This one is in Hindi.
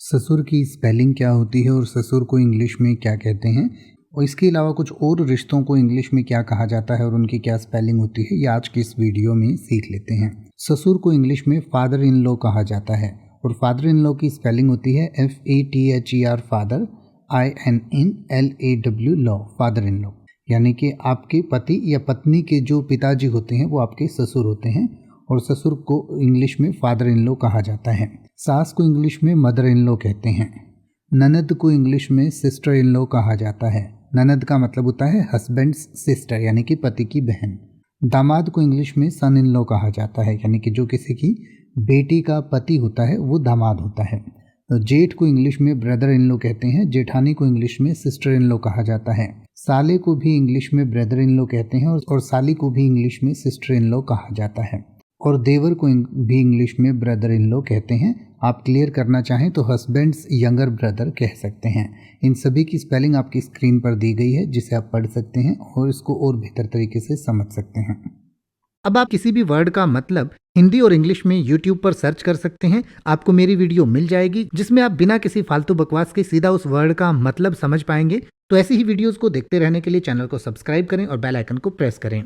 ससुर की स्पेलिंग क्या होती है और ससुर को इंग्लिश में क्या कहते हैं, और इसके अलावा कुछ और रिश्तों को इंग्लिश में क्या कहा जाता है और उनकी क्या स्पेलिंग होती है, ये आज की इस वीडियो में सीख लेते हैं। ससुर को इंग्लिश में फादर इन लॉ कहा जाता है और फादर इन लॉ की स्पेलिंग होती है FATHER father, INNLAW law, father in law. यानी कि आपके पति या पत्नी के जो पिताजी होते हैं वो आपके ससुर होते हैं और ससुर को इंग्लिश में फादर इन लॉ कहा जाता है। सास को इंग्लिश में मदर इन लॉ कहते हैं। ननद को इंग्लिश में सिस्टर इन लॉ कहा जाता है। ननद का मतलब होता है हस्बैंड्स सिस्टर, यानी कि पति की बहन। दामाद को इंग्लिश में सन इन लॉ कहा जाता है, यानी कि जो किसी की बेटी का पति होता है वो दामाद होता है। तो जेठ को इंग्लिश में ब्रदर इन लॉ कहते हैं। जेठानी को इंग्लिश में सिस्टर इन लॉ कहा जाता है। साले को भी इंग्लिश में ब्रदर इन लॉ कहते हैं और साली को भी इंग्लिश में सिस्टर इन लॉ कहा जाता है। और देवर को भी इंग्लिश में ब्रदर इन लॉ कहते हैं। आप क्लियर करना चाहें तो हस्बैंड्स यंगर ब्रदर कह सकते हैं। इन सभी की स्पेलिंग आपकी स्क्रीन पर दी गई है, जिसे आप पढ़ सकते हैं और इसको और बेहतर तरीके से समझ सकते हैं। अब आप किसी भी वर्ड का मतलब हिंदी और इंग्लिश में YouTube पर सर्च कर सकते हैं। आपको मेरी वीडियो मिल जाएगी जिसमें आप बिना किसी फालतू बकवास के सीधा उस वर्ड का मतलब समझ पाएंगे। तो ऐसी ही वीडियोस को देखते रहने के लिए चैनल को सब्सक्राइब करें और बेल आइकन को प्रेस करें।